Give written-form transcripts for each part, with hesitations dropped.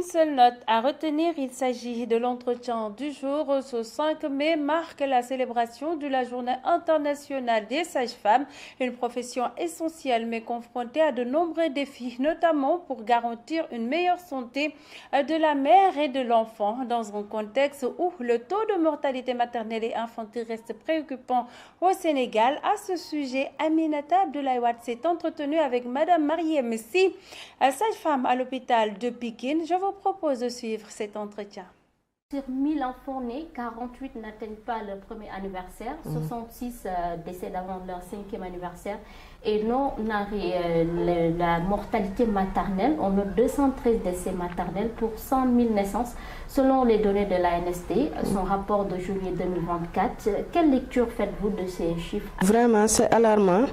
Une seule note à retenir, il s'agit de l'entretien du jour. Ce 5 mai marque la célébration de la Journée internationale des sages-femmes, une profession essentielle mais confrontée à de nombreux défis, notamment pour garantir une meilleure santé de la mère et de l'enfant dans un contexte où le taux de mortalité maternelle et infantile reste préoccupant au Sénégal. À ce sujet, Aminata Abdoulaye Wade s'est entretenue avec Madame Mariem Sy, sage-femme à l'hôpital de Pikine. Je vous propose de suivre cet entretien. Sur 1000 enfants nés, 48 n'atteignent pas leur premier anniversaire, 66 décèdent avant leur 5e anniversaire. Et non, la mortalité maternelle, on a 213 décès maternels pour 100 000 naissances, selon les données de l'ANSD, son rapport de juillet 2024. Quelle lecture faites-vous de ces chiffres? Vraiment, c'est alarmant,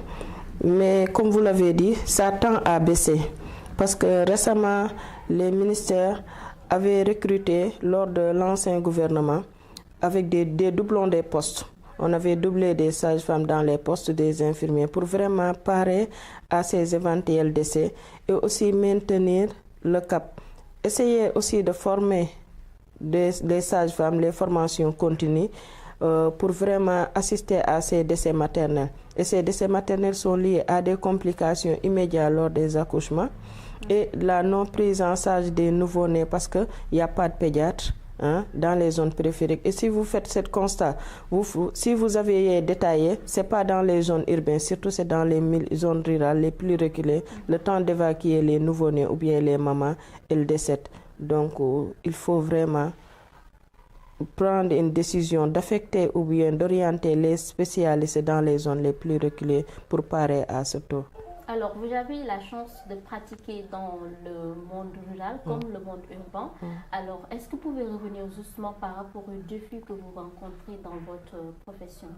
mais comme vous l'avez dit, ça tend à baisser. Parce que récemment, les ministères avaient recruté lors de l'ancien gouvernement avec des doublons des postes. On avait doublé des sages-femmes dans les postes des infirmiers pour vraiment parer à ces éventuels décès et aussi maintenir le cap. Essayer aussi de former des sages-femmes, les formations continues, pour vraiment assister à ces décès maternels. Et ces décès maternels sont liés à des complications immédiates lors des accouchements et la non prise en charge des nouveau-nés parce qu'il n'y a pas de pédiatre dans les zones périphériques. Et si vous faites ce constat, si vous avez détaillé, ce n'est pas dans les zones urbaines, surtout c'est dans les zones rurales les plus reculées, le temps d'évacuer les nouveau-nés ou bien les mamans, elles décèdent. Donc il faut vraiment prendre une décision d'affecter ou bien d'orienter les spécialistes dans les zones les plus reculées pour parer à ce taux. Alors, vous avez la chance de pratiquer dans le monde rural comme le monde urbain. Alors, est-ce que vous pouvez revenir justement par rapport aux défis que vous rencontrez dans votre profession?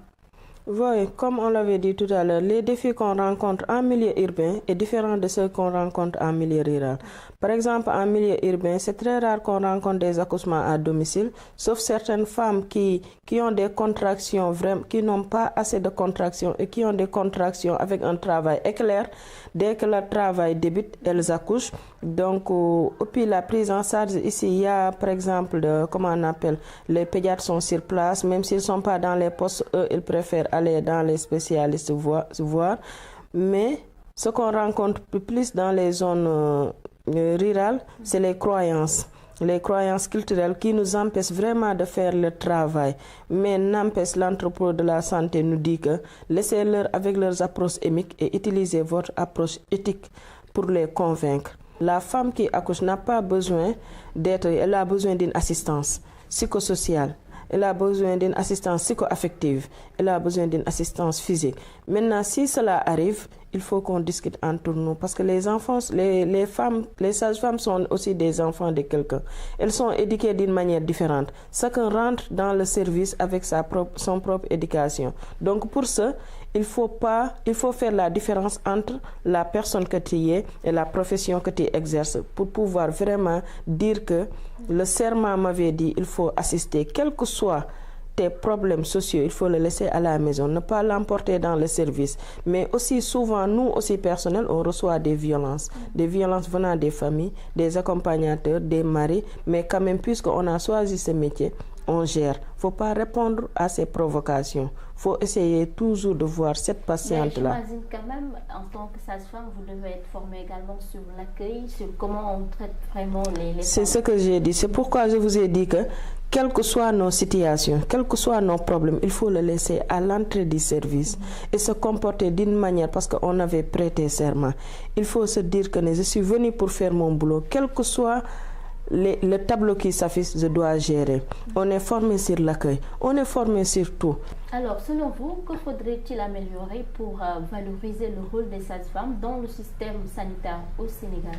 Oui, comme on l'avait dit tout à l'heure, les défis qu'on rencontre en milieu urbain est différent de ceux qu'on rencontre en milieu rural. Par exemple, en milieu urbain, c'est très rare qu'on rencontre des accouchements à domicile, sauf certaines femmes qui ont des contractions, qui n'ont pas assez de contractions et qui ont des contractions avec un travail éclair. Dès que le travail débute, elles accouchent. Donc, et puis la prise en charge ici, il y a par exemple, les pédiatres sont sur place, même s'ils ne sont pas dans les postes, eux, ils préfèrent aller dans les spécialistes voir. Mais ce qu'on rencontre plus dans les zones rurales, c'est les croyances culturelles qui nous empêchent vraiment de faire le travail. Mais n'empêche, l'anthropologue de la santé nous dit que laissez-leur avec leurs approches émiques et utilisez votre approche éthique pour les convaincre. La femme qui accouche n'a pas besoin elle a besoin d'une assistance psychosociale. Elle a besoin d'une assistance psycho-affective, elle a besoin d'une assistance physique. Maintenant, si cela arrive, il faut qu'on discute entre nous parce que les enfants, les sages-femmes sont aussi des enfants de quelqu'un. Elles sont éduquées d'une manière différente. Chacun rentre dans le service avec son propre éducation. Donc pour ça, il faut faire la différence entre la personne que tu es et la profession que tu exerces pour pouvoir vraiment dire que le serment m'avait dit il faut assister, quel que soit tes problèmes sociaux, il faut le laisser à la maison, ne pas l'emporter dans le service. Mais aussi souvent, nous aussi personnels, on reçoit des violences venant des familles, des accompagnateurs, des maris, mais quand même puisqu'on a choisi ce métier, on gère. Il ne faut pas répondre à ces provocations. Il faut essayer toujours de voir cette patiente-là. J'imagine quand même, en tant que sage-femme, vous devez être formée également sur l'accueil, sur comment on traite vraiment les femmes. C'est ce que j'ai dit. C'est pourquoi je vous ai dit que, quelles que soient nos situations, quels que soient nos problèmes, il faut le laisser à l'entrée du service et se comporter d'une manière, parce qu'on avait prêté serment. Il faut se dire que je suis venue pour faire mon boulot, quel que soit le tableau qui s'affiche, je dois gérer. On est formé sur l'accueil, on est formé sur tout. Alors, selon vous, que faudrait-il améliorer pour valoriser le rôle des sages-femmes dans le système sanitaire au Sénégal?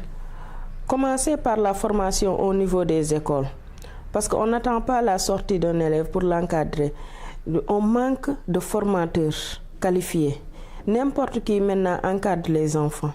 Commencer par la formation au niveau des écoles. Parce qu'on n'attend pas la sortie d'un élève pour l'encadrer. On manque de formateurs qualifiés. N'importe qui maintenant encadre les enfants.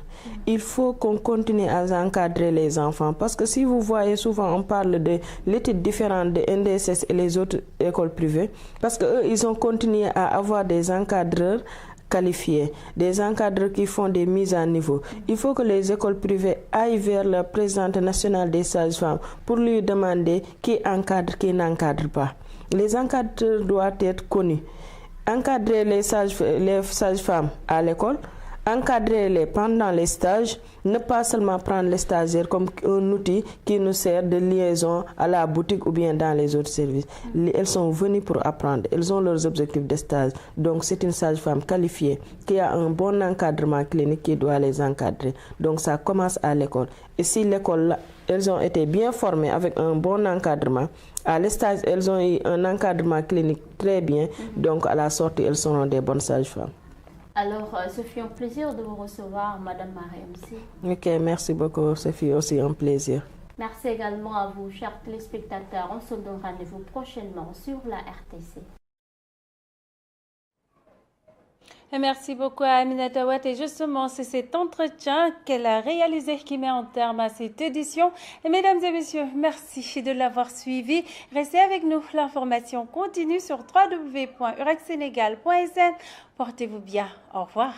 Il faut qu'on continue à encadrer les enfants parce que si vous voyez souvent on parle de l'étude différente de NDSS et les autres écoles privées parce qu'eux ils ont continué à avoir des encadreurs qualifiés, des encadreurs qui font des mises à niveau. Il faut que les écoles privées aillent vers la présidente nationale des sages-femmes pour lui demander qui encadre, qui n'encadre pas. Les encadreurs doivent être connus. Encadrer les sages-femmes à l'école, encadrer-les pendant les stages, ne pas seulement prendre les stagiaires comme un outil qui nous sert de liaison à la boutique ou bien dans les autres services. Elles sont venues pour apprendre, elles ont leurs objectifs de stage. Donc c'est une sage-femme qualifiée qui a un bon encadrement clinique qui doit les encadrer. Donc ça commence à l'école. Et si l'école, elles ont été bien formées avec un bon encadrement, à l'estage, elles ont eu un encadrement clinique très bien, donc à la sortie, elles seront des bonnes sages-femmes. Alors, ce fut un plaisir de vous recevoir, Madame Mariam Sy. Ok, merci beaucoup, ce fut aussi un plaisir. Merci également à vous, chers téléspectateurs. On se donne rendez-vous prochainement sur la RTC. Et merci beaucoup à Aminata Ouatt. Et justement, c'est cet entretien qu'elle a réalisé qui met en terme à cette édition. Et mesdames et messieurs, merci de l'avoir suivi. Restez avec nous. L'information continue sur www.urexsénégal.sn. Portez-vous bien. Au revoir.